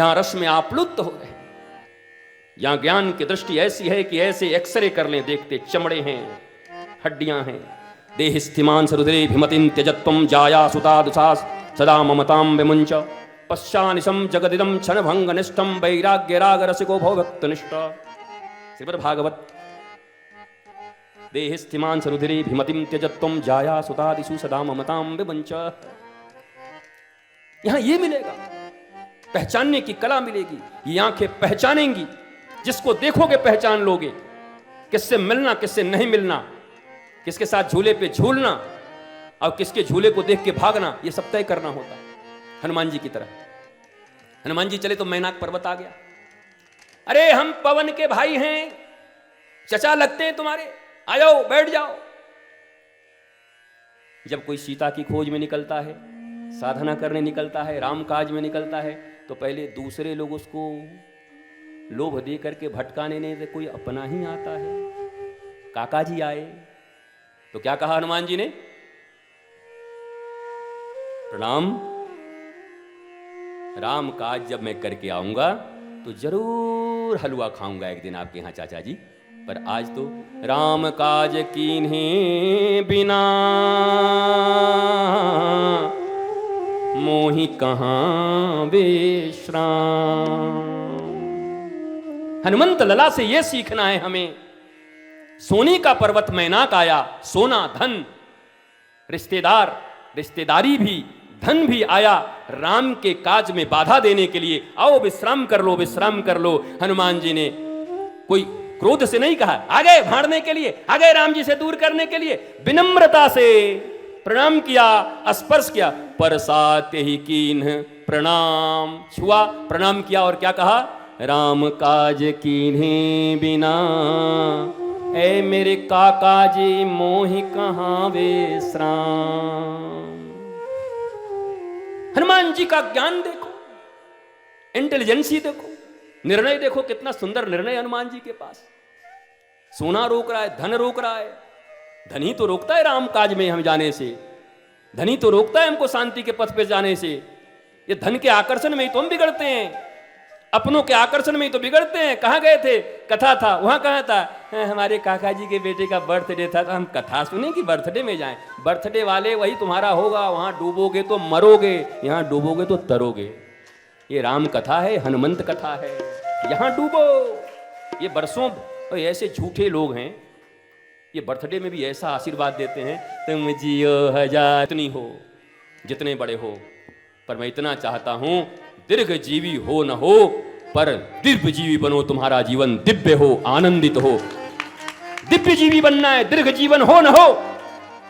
यहां रस में आप्लुत हो गए। यहां ज्ञान की दृष्टि ऐसी है कि ऐसे एक्सरे कर लें, देखते चमड़े हैं, हड्डियां हैं। देह स्थिमान सरुद्रे भिमतिं त्यजत्वं जाया सुतादुसास सदा ममतां विमुंच पश्चानिशं जगदिदं क्षणभंग निष्ठं वैराग्य राग रसिको भवभक्तनिष्ठ। श्रीमद् भागवत। देह स्थिमान सरुधिरे भिमतिं त्यजत्वं जाया सुतादिषु सदा ममतां विमुंच। यहां ये मिलेगा, पहचानने की कला मिलेगी। ये आंखें पहचानेंगी, जिसको देखोगे पहचान लोगे। किससे मिलना, किससे नहीं मिलना, किसके साथ झूले पे झूलना और किसके झूले को देख के भागना, ये सब तय करना होता है। हनुमान जी की तरह। हनुमान जी चले तो मैनाक पर्वत आ गया। अरे हम पवन के भाई हैं, चचा लगते हैं तुम्हारे, आ जाओ बैठ जाओ। जब कोई सीता की खोज में निकलता है, साधना करने निकलता है, राम काज में निकलता है, तो पहले दूसरे लोग उसको लोभ दे करके भटकाने नहीं दे, कोई अपना ही आता है। काका जी आए तो क्या कहा हनुमान जी ने? प्रणाम, राम काज जब मैं करके आऊंगा तो जरूर हलवा खाऊंगा एक दिन आपके यहां चाचा जी, पर आज तो राम काज कीन्हे बिना मोहि कहां विश्राम। हनुमंत लला से यह सीखना है हमें। सोने का पर्वत मैनाक आया, सोना धन रिश्तेदार, रिश्तेदारी भी, धन भी आया राम के काज में बाधा देने के लिए। आओ विश्राम कर लो, विश्राम कर लो। हनुमान जी ने कोई क्रोध से नहीं कहा, आ गए भाड़ने के लिए, आ गए राम जी से दूर करने के लिए। विनम्रता से प्रणाम किया, स्पर्श किया, परसाते ही कीन्ह प्रणाम। छुआ, प्रणाम किया और क्या कहा? राम काज कीन्हे बिना ए मेरे काका जी मोहि कहां विश्राम। हनुमान जी का ज्ञान देखो, इंटेलिजेंसी देखो, निर्णय देखो, कितना सुंदर निर्णय हनुमान जी के पास। सोना रोक रहा है, धन रोक रहा है। धन ही तो रोकता है राम काज में हम जाने से, धन ही तो रोकता है हमको शांति के पथ पे जाने से। ये धन के आकर्षण में ही तो हम बिगड़ते हैं, अपनों के आकर्षण में ही तो बिगड़ते हैं। कहाँ गए थे? कथा था, वहां कहाँ था? हमारे काका जी के बेटे का बर्थडे था, तो हम कथा सुने कि बर्थडे में जाएं। बर्थडे वाले वही तुम्हारा होगा, वहां डूबोगे तो मरोगे, यहां डूबोगे तो तरोगे। ये राम कथा है, हनुमंत कथा है, यहां डूबो। ये बरसों ऐसे झूठे लोग हैं, ये बर्थडे में भी ऐसा आशीर्वाद देते हैं, तुम जियो हजार, इतनी हो जितने बड़े हो, पर मैं इतना चाहता हूं दीर्घ जीवी हो न हो, पर दिव्य जीवी बनो, तुम्हारा जीवन दिव्य हो, आनंदित हो। दिव्य जीवी बनना है, दीर्घ जीवन हो न हो।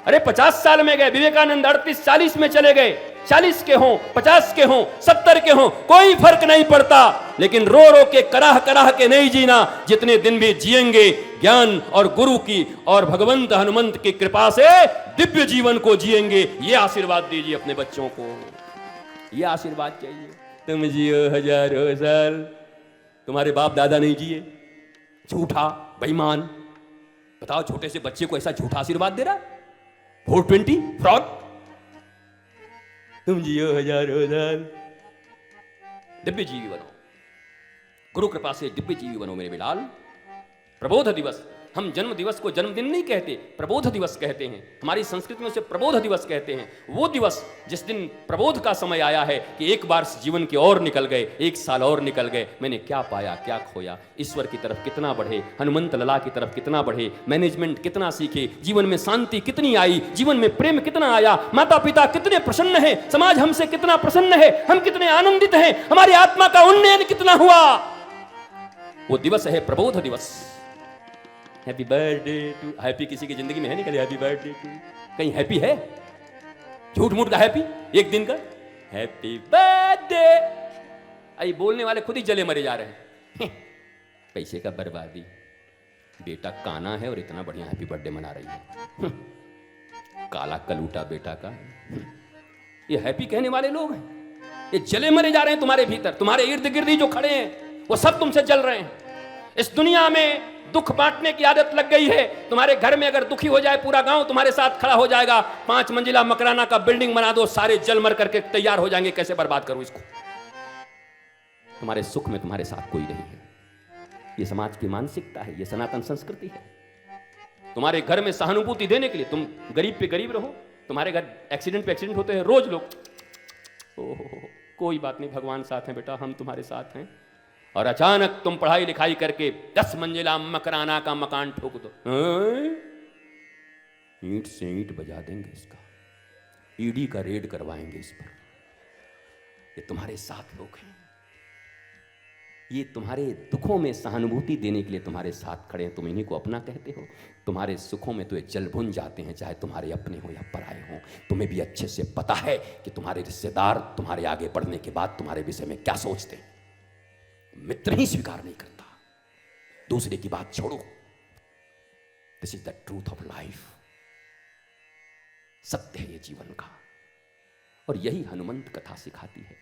अरे 50 साल में गए विवेकानंद, 38-40 में चले गए। 40 के हों, 50 के हों, 70 के हों, कोई फर्क नहीं पड़ता, लेकिन रो रो के कराह कराह के नहीं जीना। जितने दिन भी जिएंगे ज्ञान और गुरु की और भगवंत हनुमंत की कृपा से दिव्य जीवन को जिएंगे। ये आशीर्वाद दीजिए अपने बच्चों को, ये आशीर्वाद चाहिए। तुम जियो हजारों साल, तुम्हारे बाप दादा नहीं जिए, झूठा बेईमान। बताओ, छोटे से बच्चे को ऐसा झूठा आशीर्वाद दे रहा है, 420 फ्रॉड। तुम जियो हजारों साल, दिव्य जीवी बनो, गुरु कृपा से दिव्य जीवी बनो मेरे बिलाल। प्रबोध दिवस, हम जन्म दिवस को जन्मदिन नहीं कहते, प्रबोध दिवस कहते हैं। हमारी संस्कृति में उसे प्रबोध दिवस कहते हैं। वो दिवस जिस दिन प्रबोध का समय आया है कि एक बार जीवन के और निकल गए, एक साल और निकल गए, मैंने क्या पाया, क्या खोया। ईश्वर की तरफ कितना बढ़े, हनुमंत लला की तरफ कितना बढ़े, मैनेजमेंट कितना सीखे, जीवन में शांति कितनी आई, जीवन में प्रेम कितना आया, माता पिता कितने प्रसन्न है, समाज हमसे कितना प्रसन्न है, हम कितने आनंदित हैं, हमारी आत्मा का उन्नयन कितना हुआ। वो दिवस है प्रबोध दिवस। हैप्पी बर्थडे टू, हैप्पी किसी की जिंदगी में है नहीं कभी हैप्पी बर्थडे टू? कहीं हैप्पी है? झूठ मूठ का हैप्पी, एक दिन का हैप्पी बर्थडे। आई बोलने वाले खुद ही जले मरे जा रहे हैं। पैसे का बर्बादी, बेटा काना है और इतना बढ़िया हैप्पी बर्थडे मना रही है। काला कलूटा बेटा का। ये हैप्पी कहने वाले लोग हैं, ये जले मरे जा रहे हैं तुम्हारे भीतर। तुम्हारे इर्द गिर्द जो खड़े हैं वो सब तुमसे जल रहे हैं। इस दुनिया में दुख बांटने की आदत लग गई है। तुम्हारे घर में अगर दुखी हो जाए, पूरा गांव तुम्हारे साथ खड़ा हो जाएगा। 5 मंजिला मकराना का बिल्डिंग बना दो, सारे जल मर करके तैयार हो जाएंगे, कैसे बर्बाद करूं इसको। तुम्हारे सुख में तुम्हारे साथ कोई नहीं है। ये समाज की मानसिकता है, ये सनातन संस्कृति है। तुम्हारे घर में सहानुभूति देने के लिए तुम गरीब पे गरीब रहो। तुम्हारे घर एक्सीडेंट पे एक्सीडेंट होते हैं रोज, लोग ओहो कोई बात नहीं, भगवान साथ हैं बेटा, हम तुम्हारे साथ हैं। और अचानक तुम पढ़ाई लिखाई करके 10 मंजिला मकराना का मकान ठोक दो, ईंट से ईंट बजा देंगे इसका, ईडी का रेड करवाएंगे इस पर। ये तुम्हारे साथ लोग हैं, ये तुम्हारे दुखों में सहानुभूति देने के लिए तुम्हारे साथ खड़े हैं। तुम इन्हीं को अपना कहते हो। तुम्हारे सुखों में तो ये जल भुन जाते हैं, चाहे तुम्हारे अपने हो या पराए हो। तुम्हें भी अच्छे से पता है कि तुम्हारे रिश्तेदार तुम्हारे आगे बढ़ने के बाद तुम्हारे विषय में क्या सोचते हैं। मित्र ही स्वीकार नहीं करता, दूसरे की बात छोड़ो। This is the truth of life. सत्य है ये जीवन का, और यही हनुमंत कथा सिखाती है।